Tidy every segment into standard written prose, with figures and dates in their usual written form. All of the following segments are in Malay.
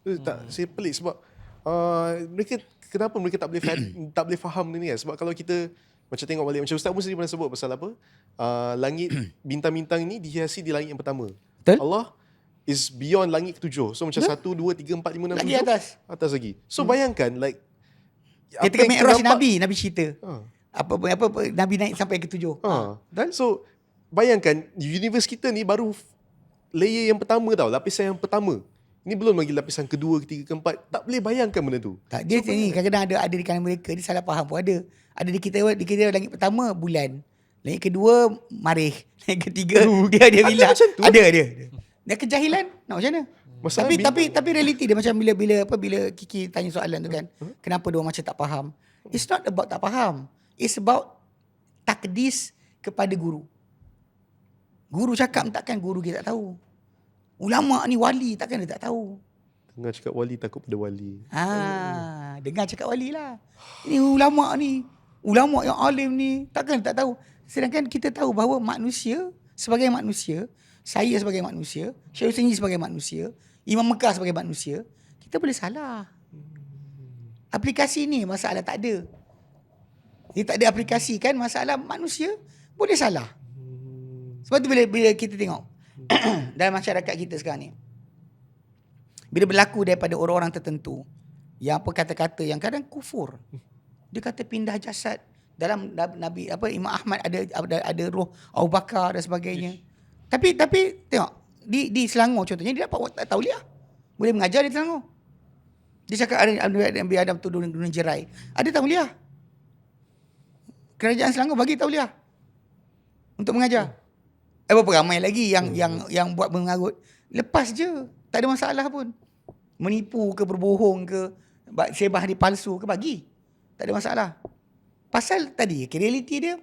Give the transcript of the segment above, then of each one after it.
Tak, saya pelik sebab kenapa mereka tak boleh tak boleh faham ni kan? Sebab kalau kita macam tengok balik, macam Ustaz pun sendiri pernah sebut pasal apa? Langit bintang-bintang ini dihiasi di langit yang pertama. Betul? Allah is beyond langit ketujuh. So macam 1, 2, 3, 4, 5, 6, 7 Lagi atas. lagi. So bayangkan like Ketika yang kita Mi'raj nampak- Nabi cerita. Apa Nabi naik sampai ke 7. Betul? So bayangkan universe kita ni baru layer yang pertama tau, lapisan yang pertama. Ini belum lagi lapisan kedua, ketiga, keempat. Tak boleh bayangkan benda tu. Tak, dia ni kadang-kadang ada di kalangan mereka, dia salah faham pun ada. Ada di kita langit pertama bulan. Langit kedua marikh. Langit ketiga dia bilang. macam tu. Ada. Dia kejahilan. Nak macam mana? Masalah Tapi realiti dia macam bila Kiki tanya soalan tu kan. Kenapa dia macam tak faham? It's not about tak faham. It's about takdis kepada guru. Guru cakap takkan guru kita tak tahu. Ulama ni wali takkan dia tak tahu. Dengar cakap wali, takut pada wali. Dengar cakap wali lah. Ini ulama ni. Ulama yang alim ni takkan dia tak tahu. Sedangkan kita tahu bahawa manusia, sebagai manusia, saya sebagai manusia, Syekh Hussein sebagai manusia, Imam Mekah sebagai manusia, kita boleh salah. Aplikasi ni masalah tak ada. Dia tak ada aplikasi kan, masalah manusia boleh salah. Sebab tu bila kita tengok dalam masyarakat kita sekarang ni, bila berlaku daripada orang-orang tertentu yang apa kata-kata yang kadang kufur, dia kata pindah jasad dalam Nabi Imam Ahmad ada roh Abu Bakar dan sebagainya. Tapi tengok di Selangor contohnya, dia dapat tauliah, boleh mengajar di Selangor. Dia cakap ada Nabi Adam tu dunia jerai, ada tauliah. Kerajaan Selangor bagi tauliah untuk mengajar. Berapa ramai lagi yang buat mengarut. Lepas je, tak ada masalah pun. Menipu ke, berbohong ke, sebah di palsu ke, bagi. Tak ada masalah. Pasal tadi, realiti dia,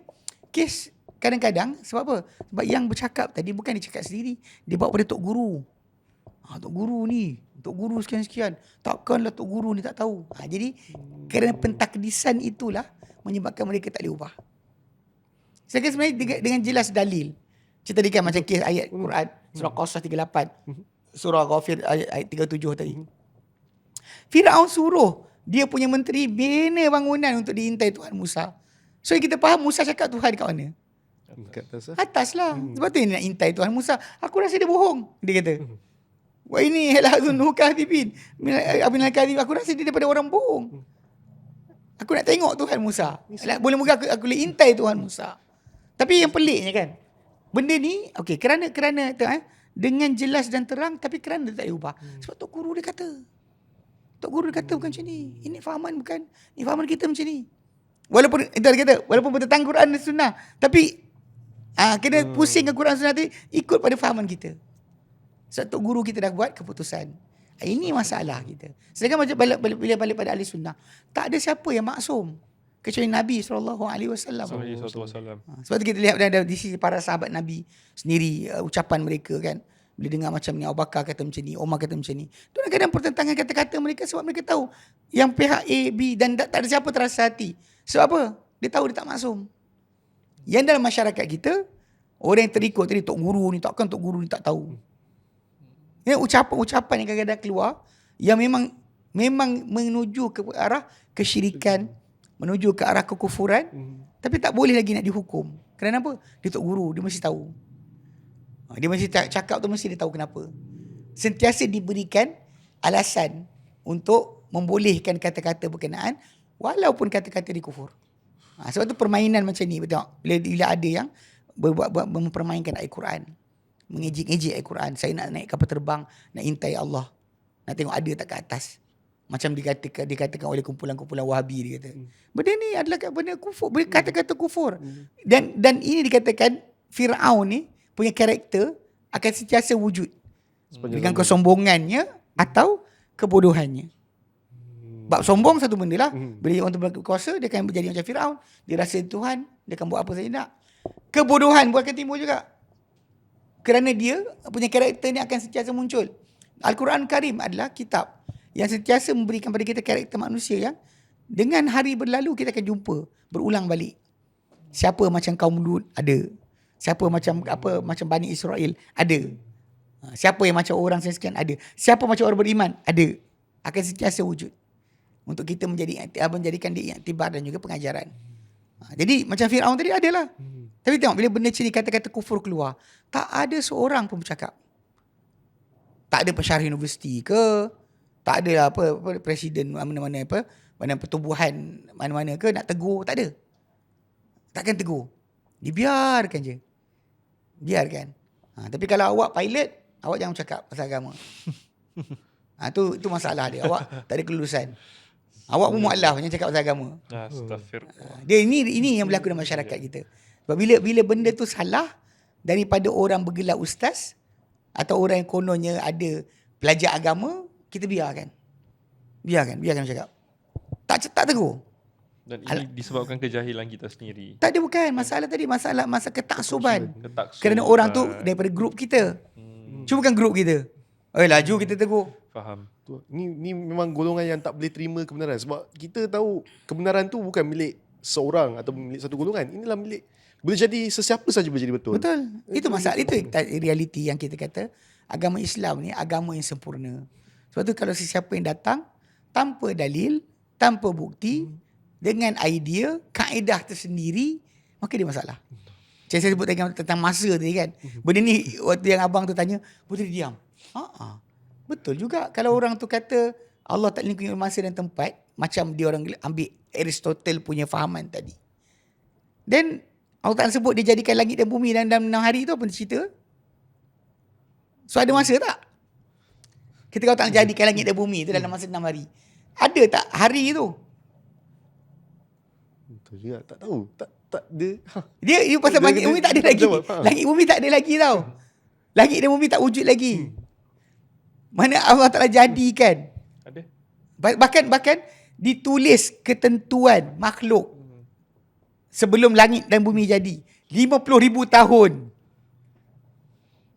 kes kadang-kadang, sebab apa? Sebab yang bercakap tadi bukan dia cakap sendiri. Dia bawa pada Tok Guru. Tok Guru ni, Tok Guru sekian-sekian. Takkanlah Tok Guru ni tak tahu. Jadi, kerana pentakdisan itulah menyebabkan mereka tak boleh ubah. Saya kira sebenarnya dengan jelas dalil. Cerita dia kan macam kes ayat Quran surah Qasas 38, surah Ghafir ayat 37 tadi. Firaun suruh dia punya menteri bina bangunan untuk diintai Tuhan Musa. So kita faham Musa cakap Tuhan kat mana? Kat atas lah. Sebab tu dia nak intai Tuhan Musa. Aku rasa dia bohong, dia kata. Wah ini la zunnu kadhibin. Abinal kadhib, aku rasa dia daripada orang bohong. Aku nak tengok Tuhan Musa. Boleh-moga aku boleh intai Tuhan Musa. Tapi yang peliknya kan, benda ni kerana dengan jelas dan terang, tapi kerana dia tak boleh ubah. Sebab Tok Guru dia kata bukan macam ni. Ini fahaman bukan. Ini fahaman kita macam ni. Walaupun itu dia kata, walaupun bertentang Quran dan Sunnah, tapi kena pusing ke Quran Sunnah tu ikut pada fahaman kita. Sebab Tok Guru kita dah buat keputusan. Ini masalah kita. Sedangkan macam bila balik pada ahli sunnah, tak ada siapa yang maksum kecuali Nabi SAW. Sebab tu kita lihat di sisi para sahabat Nabi sendiri, ucapan mereka kan, bila dengar macam ni, Abu Bakar kata macam ni, Umar kata macam ni, tu kadang-kadang pertentangan kata-kata mereka sebab mereka tahu yang pihak A, B dan tak ada siapa terasa hati. Sebab apa? Dia tahu dia tak maksum. Yang dalam masyarakat kita, orang yang terikut tadi, Tok Guru ni, takkan Tok Guru ni tak tahu. Ya, ucapan-ucapan yang kadang-kadang keluar yang memang menuju ke arah kesyirikan, menuju ke arah kekufuran, tapi tak boleh lagi nak dihukum. Kenapa? Dia Tok Guru, dia mesti tahu. Dia mesti cakap tu, mesti dia tahu kenapa. Sentiasa diberikan alasan untuk membolehkan kata-kata berkenaan walaupun kata-kata dia kufur. Sebab tu permainan macam ni, betul. Bila ada yang mempermainkan ayat Quran, mengejek-ejek ayat Quran, saya nak naik kapal terbang, nak intai Allah, nak tengok ada tak kat atas. Macam dikatakan oleh kumpulan-kumpulan Wahabi, dia kata. Benda ni adalah benda kufur, kata-kata kufur. Dan ini dikatakan Firaun ni punya karakter akan sentiasa wujud dengan kesombongannya atau kebodohannya. Bab sombong satu benda lah. Bila dia orang tu berkuasa, dia akan menjadi macam Firaun. Dia rasa Tuhan, dia akan buat apa saja nak. Kebodohan pun akan timbul juga. Kerana dia punya karakter ni akan sentiasa muncul. Al-Quran Karim adalah kitab yang sentiasa memberikan pada kita karakter manusia yang dengan hari berlalu kita akan jumpa berulang balik. Siapa macam kaum Lut ada. Siapa macam Bani Israel ada. Siapa yang macam orang sekian ada. Siapa macam orang beriman ada. akan sentiasa wujud. Untuk kita menjadikan dia iktibar dan juga pengajaran. Jadi macam Fir'aun tadi adalah. Tapi tengok bila benda macam ni, kata-kata kufur keluar, tak ada seorang pun bercakap. Tak ada pensyarah universiti ke, tak ada apa presiden mana-mana mana pertubuhan mana-mana ke nak tegur, tak ada. Takkan tegur. Dibiarkan je. Biarkan. Tapi kalau awak pilot, awak jangan cakap pasal agama. Tu masalah dia. Awak tak ada kelulusan. Awak pun mu'alaf yang cakap pasal agama. Astagfirullah. Dia ini yang berlaku dalam masyarakat kita. Sebab bila benda tu salah daripada orang bergelar ustaz atau orang yang kononnya ada pelajar agama, kita biarkan. Biarkan cakap. Tak tegur. Dan ini disebabkan kejahilan kita sendiri. Tak ada bukan. Masalah tadi masalah ketaksuban. Ketaksuban. Kerana orang tu daripada grup kita. Cuma bukan grup kita. Laju kita tegur. Faham. Ni memang golongan yang tak boleh terima kebenaran. Sebab kita tahu kebenaran tu bukan milik seorang atau milik satu golongan. Inilah milik, boleh jadi sesiapa saja boleh jadi betul. Betul. Itu masalah. Itu realiti yang kita kata agama Islam ni agama yang sempurna. Sebab tu kalau sesiapa yang datang tanpa dalil, tanpa bukti, dengan idea, kaedah tersendiri, maka dia masalah. Macam saya sebut tentang masa tadi kan. Benda ni waktu yang abang tu tanya, puteri diam. Betul juga. Kalau orang tu kata Allah tak lingkungi masa dan tempat, macam dia orang ambil Aristotle punya fahaman tadi. Then Allah Ta'ala sebut dia jadikan langit dan bumi dalam 6 hari tu, apa cerita? So ada masa tak? Ketika Allah Ta'ala jadikan langit dan bumi tu dalam masa 6 hari, ada tak hari tu? Betul juga. Tak tahu. Tak ada. Dia pasal langit bumi tak ada lagi. Langit bumi tak ada lagi tau. Langit dan bumi tak wujud lagi. Mana Allah Ta'ala jadikan. Ada. Bahkan ditulis ketentuan makhluk sebelum langit dan bumi jadi. 50,000 tahun.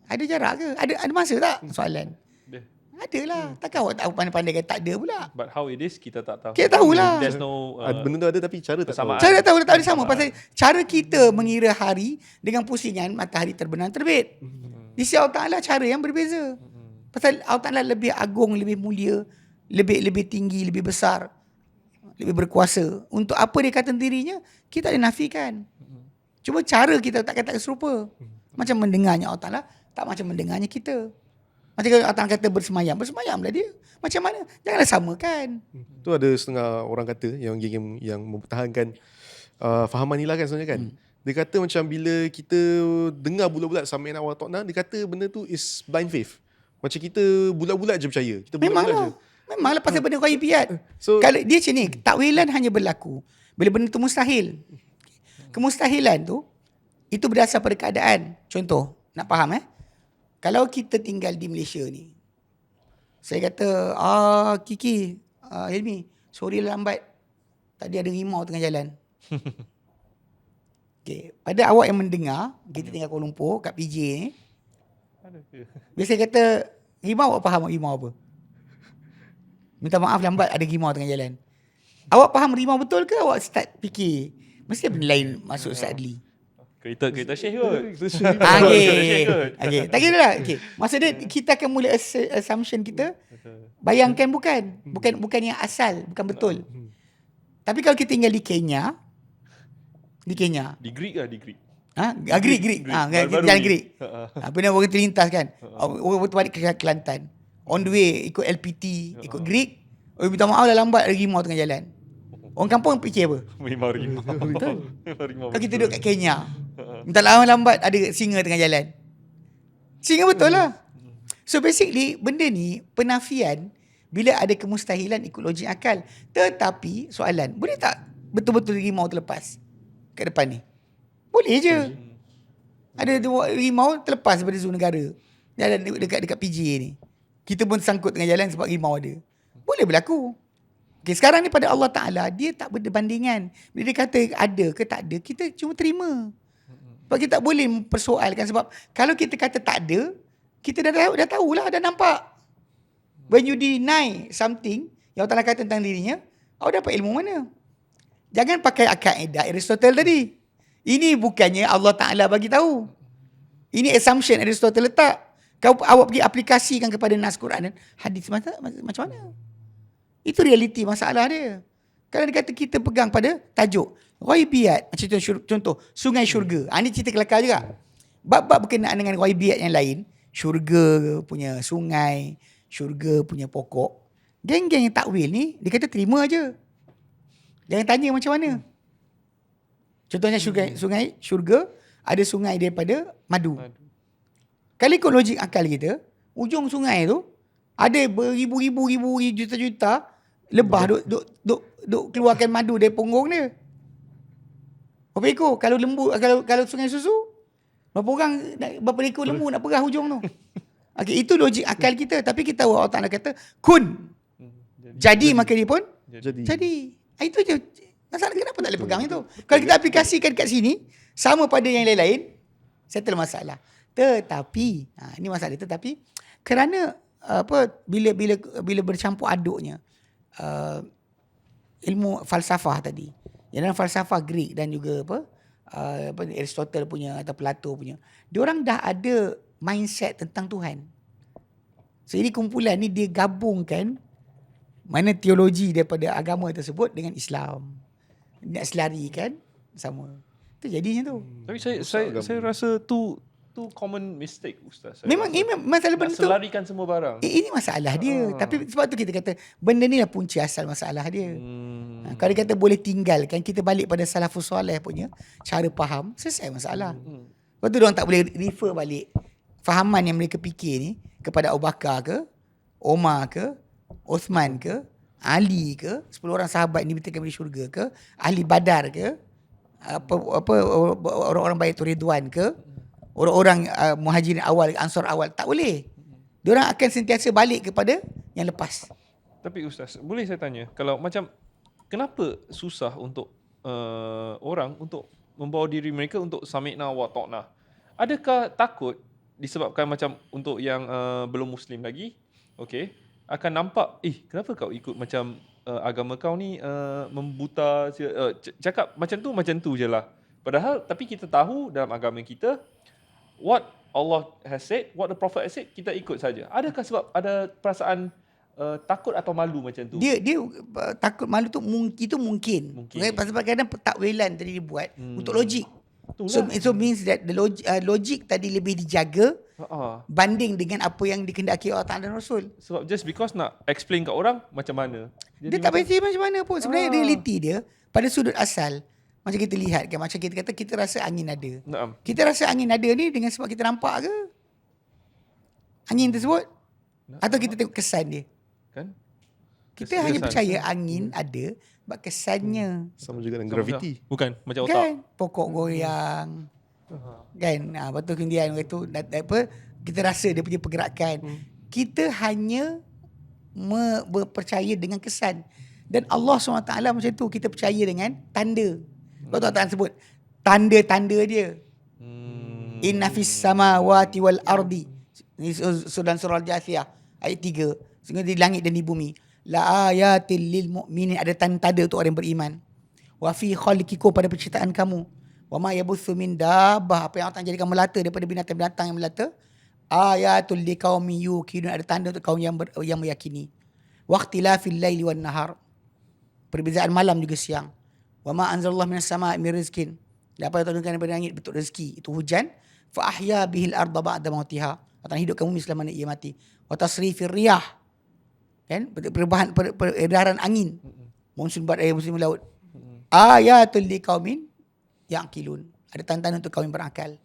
Ada jarak ke? Ada masa tak? Soalan. Adalah. Takkan awak tahu pandai-pandai kata tak ada pula. But how it is, kita tak tahu. Kita tahulah. There's no Benda tu ada tapi cara tak tahu. persamaan. Cara tahu tak ada sama. Pasal cara kita mengira hari dengan pusingan matahari terbenam terbit. Di sisi Allah Ta'ala cara yang berbeza. Pasal Allah Ta'ala lebih agung, lebih mulia, lebih tinggi, lebih besar, lebih berkuasa. Untuk apa dia kata dirinya, kita ada nafikan. Cuma cara kita tak serupa. Macam mendengarnya Allah Ta'ala, tak macam mendengarnya kita. Macam kalau Allah Ta'ala kata bersemayamlah dia. Macam mana? Janganlah samakan. Tu ada setengah orang kata yang mempertahankan fahaman ni lah kan sebenarnya kan. Dia kata macam bila kita dengar bulat-bulat sami'na wa ata'na, dia kata benda tu is blind faith. Macam kita bulat-bulat je percaya. Kita bulat-bulat je. Memanglah pasal benda ghaibiyat. So, Kalau dia macam ni, takwilan hanya berlaku bila benda tu mustahil. Kemustahilan tu, itu berdasar pada keadaan. Contoh, nak faham kalau kita tinggal di Malaysia ni, saya kata, Kiki, Hilmi, sorry lambat. Tadi ada rimau tengah jalan. Okay. Pada awak yang mendengar, kita tinggal Kuala Lumpur, kat PJ ni, biasa kata, rimau awak faham rimau apa? Minta maaf lambat, ada rimau tengah jalan. Awak faham rimau betul ke awak start fikir? Mesti ada benda lain masuk Ustaz Adli. Kereta Syekh kot. Okay. Tak kira lah. Okay. Maksudnya kita akan mula assumption kita. Bayangkan bukan yang asal, bukan betul. Tapi kalau kita tinggal di Kenya. Di Greek lah, di Greek. Greek. Jalan Greek. Pernah orang terlintas kan. Orang balik ke Kelantan. On the way ikut LPT, ikut Greek. Minta maaf lah lambat ada rimau tengah jalan. Orang kampung fikir apa? Rimau. Kalau kita duduk kat Kenya, minta lambat ada singa tengah jalan. Singa betul lah. So basically benda ni penafian bila ada kemustahilan ikut logik akal. Tetapi soalan, boleh tak betul-betul rimau terlepas kat depan ni? Boleh je. Ada rimau terlepas daripada zoo negara. Jalan dekat PJ ni. Kita pun sangkut tengah jalan sebab rimau ada. Boleh berlaku. Okay, sekarang ni pada Allah Ta'ala, dia tak berbandingan. Bila dia kata ada ke tak ada, kita cuma terima. Sebab kita tak boleh mempersoalkan. Sebab kalau kita kata tak ada, kita dah tahulah, dah nampak. When you deny something, yang Allah Ta'ala kata tentang dirinya, awak dapat ilmu mana? Jangan pakai kaedah Aristotle tadi. Ini bukannya Allah Ta'ala bagi tahu. Ini assumption Aristotle letak. Kau awak pergi aplikasikan kepada nas Quran dan hadis macam mana? Itu realiti masalah dia. Kalau dia kata kita pegang pada tajuk ghaibiyat, macam contoh sungai syurga. Ini cerita kelakar juga. Bab-bab berkenaan dengan ghaibiyat yang lain, syurga punya sungai, syurga punya pokok. Geng-geng yang takwil ni, dia kata terima aja. Jangan tanya macam mana. Contohnya sungai syurga, ada sungai daripada madu. Kalau ikut logik akal kita, ujung sungai tu ada beribu-ribu juta-juta lebah duk keluarkan madu dari punggung dia. Berapa ekor? Kalau lembu, kalau sungai susu, berapa ekor lembu nak perah hujung tu? Okey, itu logik akal kita. Tapi kita tahu Allah Ta'ala kata kun. Jadi maka dia pun jadi. Itu je. Masalah kenapa tak boleh pegang itu? Kalau kita aplikasikan kat sini, sama pada yang lain-lain, settle masalah. Tetapi, ini masalah dia. Tetapi, kerana bila bercampur aduknya ilmu falsafah tadi, yang dalam falsafah Greek dan juga Aristotle punya atau Plato punya, diorang dah ada mindset tentang Tuhan. So ini kumpulan ni dia gabungkan mana teologi daripada agama tersebut dengan Islam. Nak selarikan sama. Itu jadinya tu. Tapi saya rasa tu common mistake Ustaz. Memang masalah benda nak tu. selarikan semua barang. Ini masalah dia. Tapi sebab tu kita kata benda ni lah punca asal masalah dia. Kalau dia kata boleh tinggalkan, kita balik pada salafus soleh punya cara faham, selesai masalah. Sebab tu diorang tak boleh refer balik fahaman yang mereka fikir ni kepada Abu Bakar ke, Omar ke, Uthman ke, Ali ke, 10 orang sahabat ni bertekan di syurga ke, ahli Badar ke, orang-orang baik tu Ridwan ke, orang-orang muhajirin awal, ansar awal. Tak boleh. Diorang akan sentiasa balik kepada yang lepas. Tapi Ustaz, boleh saya tanya, kalau macam kenapa susah untuk orang untuk membawa diri mereka untuk sami'na wa ta'na? Adakah takut disebabkan macam untuk yang belum Muslim lagi, okey, akan nampak, kenapa kau ikut macam agama kau ni membuta, cakap macam tu je lah. Padahal, tapi kita tahu dalam agama kita, what Allah has said, what the Prophet has said, kita ikut saja. Adakah sebab ada perasaan takut atau malu macam tu? Dia takut malu tu itu mungkin. Pasal kadang takwilan tadi dibuat untuk logik. So means that the logic tadi lebih dijaga banding dengan apa yang dikehendaki Allah Ta'ala dan Rasul. Sebab just because nak explain kat orang macam mana. Dia tak pasti macam mana pun. Sebenarnya realiti dia pada sudut asal, macam kita lihat kan, macam kita kata kita rasa angin ada. Kita rasa angin ada ni dengan sebab kita nampak ke angin tersebut? Atau kita tengok kesan dia? Kan? Kita hanya percaya angin ada sebab kesannya. Sama juga dengan gravity. Bukan macam otak. Kan? Pokok goyang. Kan? Lepas tu kemudian kita rasa dia punya pergerakan. Kita hanya berpercaya dengan kesan. Dan Allah SWT macam tu, kita percaya dengan tanda. Sebab tu Allah Ta'ala sebut tanda-tanda dia. Inna fis samawati wal ardi. Ini surah Al-Jathiyah ayat 3. Sehingga di langit dan di bumi. La ayatil lil mu'minin, ada tanda-tanda untuk orang yang beriman. Wa fi khalqikum, pada penciptaan kamu. Wa ma yabuthu min dabbah, apa yang Allah jadikan melata daripada binatang-binatang yang melata. Ayatul liqaumin yuqinun, ada tanda untuk kaum yang meyakini. Wa ikhtilafil laili wan nahar, perbezaan malam juga siang. Wa ma anzalallahu minas sama'i min rizqin, dan apa yang turunkan daripada langit bentuk rezeki, itu hujan. Fa ahya bihil arda ba'da mautiha, akan hidupkan bumi selama ia mati. Wa tasrifir riyah, kan, peredaran angin, monsun barat, musim laut. Ayatul liqaumin yaqilun, ada tanda-tanda untuk kaum yang berakal.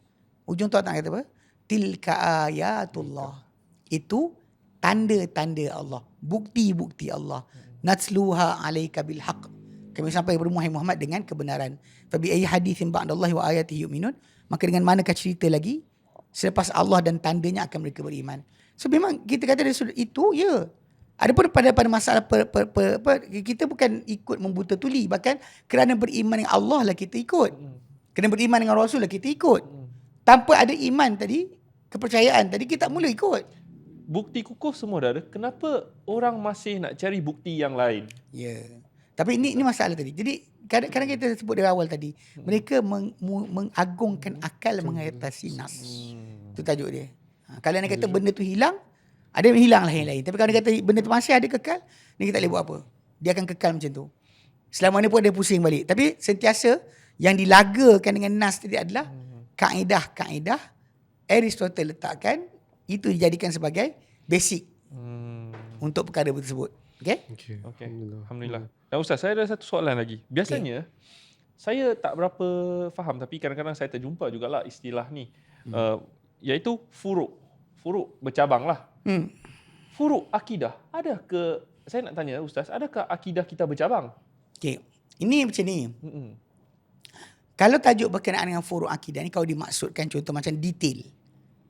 Ujung tu tak kata apa? Tilka ayatullah, itu tanda-tanda Allah, bukti-bukti Allah. Natsluha alaika bil haqq, kami sampai kepada Muhammad dengan kebenaran. Fa bi ayyi haditsin ba'dallahi wa ayatihi yu'minun, maka dengan manakah cerita lagi selepas Allah dan tandanya akan mereka beriman. So memang kita kata dari sudut itu, ya. Adapun pada masalah kita bukan ikut membuta tuli, bahkan kerana beriman dengan Allah lah kita ikut. Kerana beriman dengan Rasul lah kita ikut. Tanpa ada iman tadi, kepercayaan tadi, kita tak mula ikut. Bukti kukuh semua dah ada. Kenapa orang masih nak cari bukti yang lain? Ya. Tapi ini masalah tadi. Jadi kadang-kadang kita sebut dari awal tadi, mereka mengagungkan akal mengatasi nas. Itu tajuk dia. Kalau nak kata benda tu hilang, Ada yang hilang lah yang lain. Tapi kalau dia kata benda tu masih ada kekal, dia tak boleh buat apa. Dia akan kekal macam tu. Selama ni pun dia pusing balik. Tapi sentiasa yang dilagakan dengan nas tadi adalah kaedah-kaedah Aristotle letakkan, itu dijadikan sebagai basic untuk perkara tersebut. Okay? Okay. Alhamdulillah. Dan Ustaz, saya ada satu soalan lagi. Biasanya saya tak berapa faham, tapi kadang-kadang saya terjumpa jugalah istilah ni, iaitu furuk. Furuk bercabang lah. Furuk akidah. Saya nak tanya Ustaz, adakah akidah kita bercabang? Okay. Ini macam ni. Kalau tajuk berkenaan dengan furuk akidah ni, kalau dimaksudkan contoh macam detail.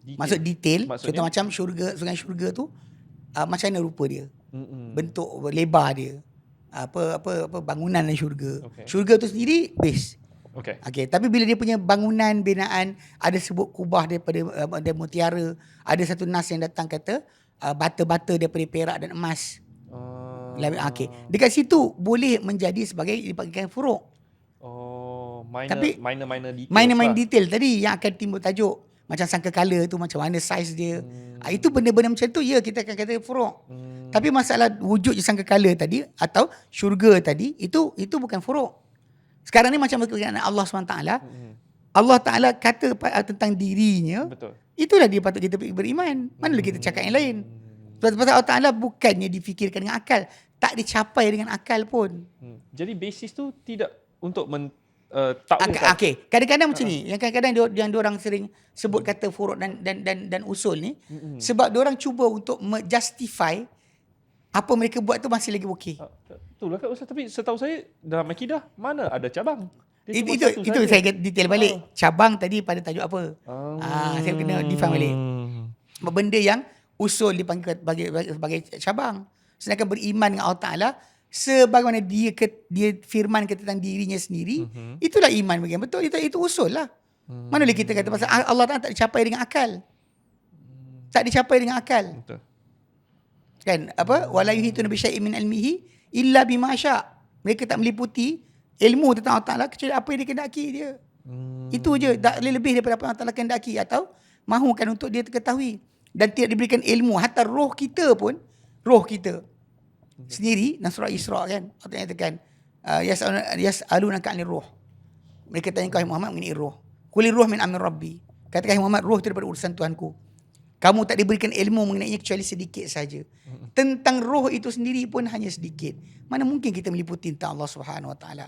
Maksud detail, contoh macam sungai syurga tu, macam mana rupa dia, bentuk lebar dia, apa bangunan dalam syurga. Syurga tu sendiri base. Okay. Tapi bila dia punya bangunan binaan ada sebut kubah daripada mutiara, ada satu nas yang datang kata bata-bata daripada perak dan emas. Okay. Dekat situ boleh menjadi sebagai dipanggilkan furuk. Minor detail. Minor detail tadi yang akan timbul tajuk. Macam sangkakala tu macam mana saiz dia. Itu benda-benda macam tu kita akan kata furuk. Tapi masalah wujud je sangkakala tadi atau syurga tadi, itu bukan furuk. Sekarang ni macam berkenaan Allah SWT. Allah Ta'ala kata tentang dirinya. Betul. Itulah dia patut kita beriman. Manalah kita cakap yang lain. Pasal Allah Ta'ala bukannya difikirkan dengan akal. Tak dicapai dengan akal pun. Jadi basis tu tidak untuk takwilkan. Okay. Kadang-kadang macam ni. Yang kadang-kadang yang diorang sering sebut kata furuk dan usul ni. Sebab diorang cuba untuk justify apa mereka buat tu masih lagi okey. Betul lah Kak Ustaz. Tapi setahu saya dalam akidah mana ada cabang. Itu saya detail balik. Cabang tadi pada tajuk apa. Saya kena define balik. Benda yang usul dipanggil sebagai cabang. Sedangkan beriman dengan Allah Ta'ala sebagaimana dia firmankan tentang dirinya sendiri, itulah iman bagian betul. Itu usul lah. Mana boleh kita kata pasal Allah Ta'ala tak dicapai dengan akal. Tak dicapai dengan akal. Betul. Kan wala yuhituna bi syai'in min ilmihi illa bima sya'. Mereka tak meliputi ilmu tentang Allah Ta'ala kecuali apa yang dikehendaki dia. Itu je. Tak boleh lebih daripada apa yang Allah Ta'ala kehendaki atau mahukan untuk dia ketahui. Dan tidak diberikan ilmu. Hatta roh kita pun, roh kita sendiri, dalam surah Isra kan, Allah nyatakan yas'alunaka 'anil ruh. Mereka tanya kau Muhammad mengenai roh. Qul ruh min amri rabbi. Katakan Muhammad, roh itu daripada urusan Tuhanku. Kamu tak diberikan ilmu mengenainya kecuali sedikit saja. Tentang roh itu sendiri pun hanya sedikit. Mana mungkin kita meliputi tentang Allah Subhanahu Wa Taala.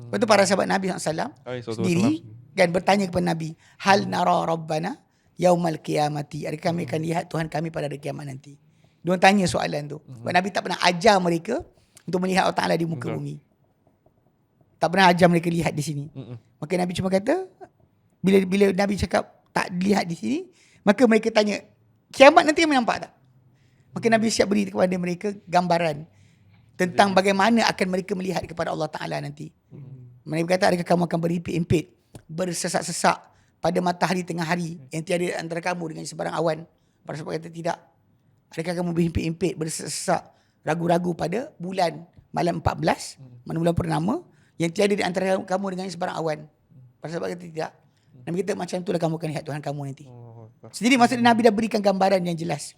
Lepas tu para sahabat Nabi SAW sendiri kan bertanya kepada Nabi, hal nara rabbana yaumal qiyamati. Adakah kami akan lihat Tuhan kami pada hari kiamat nanti? Diorang tanya soalan tu. Sebab Nabi tak pernah ajar mereka untuk melihat Allah Ta'ala di muka bumi. Tak pernah ajar mereka lihat di sini. Maka Nabi cuma kata, bila Nabi cakap tak dilihat di sini, maka mereka tanya, kiamat nanti kami nampak tak? Maka Nabi siap beri kepada mereka gambaran tentang bagaimana akan mereka melihat kepada Allah Ta'ala nanti. Mereka kata, adakah kamu akan berimpit-impit, bersesak-sesak pada matahari tengah hari yang tiada antara kamu dengan sebarang awan? Para sahabat kata tidak. Adakah kamu berimpit-impit, bersesak, ragu-ragu pada bulan malam 14, mana bulan purnama, yang tiada di antara kamu dengan sebarang awan? Para sahabat kata tidak. Nabi kata macam itulah kamu akan lihat Tuhan kamu nanti. Sendiri maksudnya Nabi dah berikan gambaran yang jelas.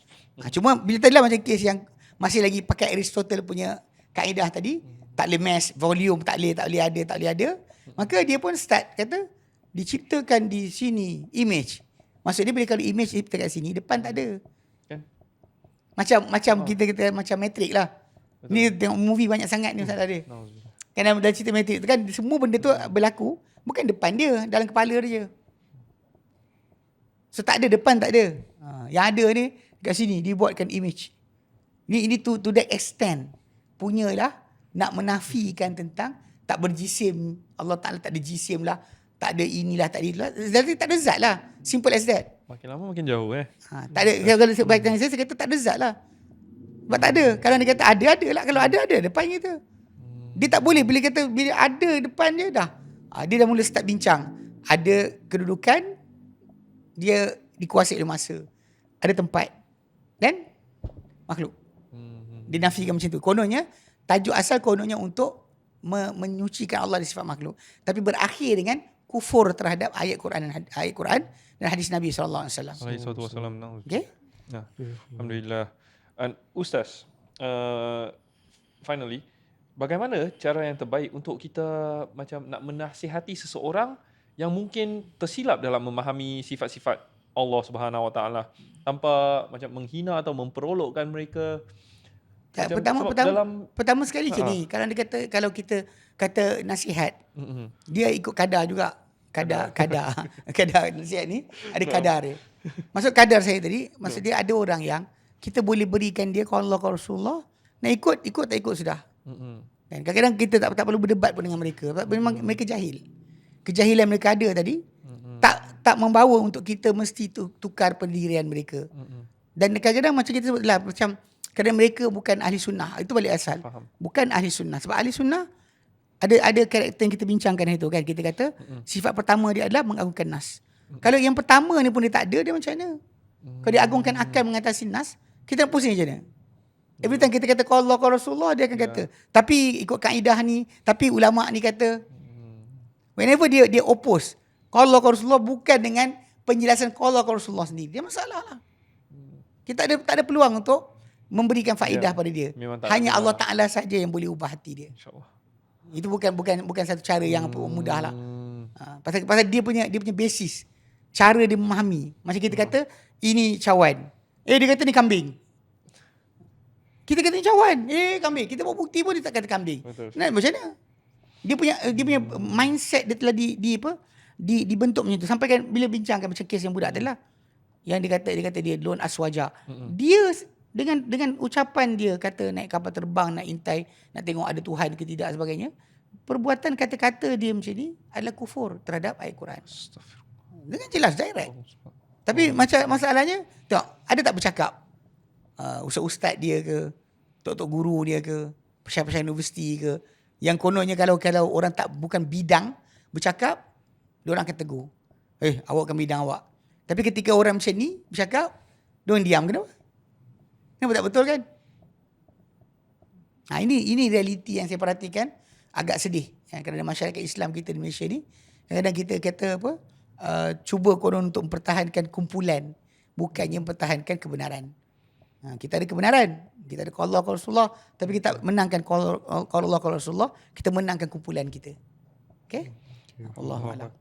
Cuma bila tadilah macam kes yang masih lagi pakai Aristotle punya kaedah tadi, tak boleh mass, volume, tak boleh ada. Maka dia pun start kata, diciptakan di sini image. Maksudnya bila kalau image diciptakan kat sini, depan tak ada. Macam kita macam Matrix lah. Betul. Ni tengok movie banyak sangat ni Ustaz ada. Kan dalam cerita Matrix tu kan semua benda tu berlaku bukan depan dia, dalam kepala dia je. So tak ada depan, tak ada. Yang ada ni kat sini dibuatkan image. Ini to that extent punyalah nak menafikan tentang tak berjisim. Allah Ta'ala tak ada jisim lah. Tak ada inilah, tak ada inilah. Tak ada zat lah. Simple as that. Makin lama makin jauh tak ada. Kalau sebaiknya saya kata tak ada zat lah. Sebab tak ada. Kalau dia kata ada lah. Kalau ada depan kita. Dia tak boleh. Bila ada depan dia dah. Dia dah mula start bincang. Ada kedudukan. Dia dikuasai oleh masa. Ada tempat. Dan makhluk. Dia nafikan macam tu. Kononnya, tajuk asal kononnya untuk menyucikan Allah dari sifat makhluk. Tapi berakhir dengan kufur terhadap ayat Quran dan hadis Nabi SAW. Alaihissalam. Okay? Alhamdulillah. And Ustaz, finally, bagaimana cara yang terbaik untuk kita macam nak menasihati seseorang yang mungkin tersilap dalam memahami sifat-sifat Allah Subhanahu Wa Taala tanpa macam menghina atau memperolokkan mereka? Tak, Macam sebab pertama sekali macam ni. Kalau kita kata nasihat, dia ikut kadar juga. Kadar nasihat ni ada kadar dia. Maksud kadar saya tadi, maksud dia ada orang yang kita boleh berikan dia kalau Allah, kalau Rasulullah, nak ikut tak ikut sudah. Dan kadang-kadang kita tak perlu berdebat pun dengan mereka. Sebab memang mereka jahil. Kejahilan mereka ada tadi tak membawa untuk kita mesti tukar pendirian mereka. Dan kadang-kadang macam kita sebut lah, macam kadang mereka bukan ahli sunnah. Itu balik asal. Faham. Bukan ahli sunnah. Sebab ahli sunnah ada karakter yang kita bincangkan itu kan. Kita kata sifat pertama dia adalah mengagungkan nas. Kalau yang pertama ni pun dia tak ada, dia macam mana? Kalau dia agungkan akal mengatasi nas, kita nak pusing macam mana? Every time kita kata kalau Allah, kalau Rasulullah, dia akan kata tapi ikut kaedah ni, tapi ulama ni kata. Whenever dia oppose kalau Allah, kalau Rasulullah bukan dengan penjelasan kalau Allah, kalau Rasulullah sendiri, dia masalah lah. Kita tak ada peluang untuk memberikan faedah pada dia. Hanya Allah Ta'ala saja yang boleh ubah hati dia. InsyaAllah. Itu bukan satu cara yang mudah lah. Pasal dia punya basis, cara dia memahami. Macam kita kata ini cawan, dia kata ni kambing. Kita kata ni cawan, kambing. Kita bawa bukti pun dia tak kata kambing. Nah, macam mana? Dia punya mindset dia telah dibentuk macam tu. Sampai kan bila bincangkan macam kes yang budak tadi lah, yang dia kata dia lone aswaja. Dia dengan ucapan dia kata naik kapal terbang, nak intai, nak tengok ada Tuhan ke tidak sebagainya. Perbuatan kata-kata dia macam ni adalah kufur terhadap ayat Quran. Dengan jelas direct. Tapi macam masalahnya, tengok, ada tak bercakap ustaz-ustaz dia ke, tok-tok guru dia ke, pesyar-pesyar universiti ke, yang kononnya kalau orang tak bukan bidang bercakap, diorang akan tegur. Awak kan bidang awak. Tapi ketika orang macam ni bercakap, diorang diam. Kenapa tak betul kan? Ini realiti yang saya perhatikan agak sedih. Kerana masyarakat Islam kita di Malaysia ni, kadang-kadang kita kata cuba konon untuk mempertahankan kumpulan, bukannya mempertahankan kebenaran. Kita ada kebenaran, kita ada kalau Allah, kalau Rasulullah, tapi kita menangkan kalau Allah, kalau Rasulullah, kita menangkan kumpulan kita. Okay? Allahu a'lam.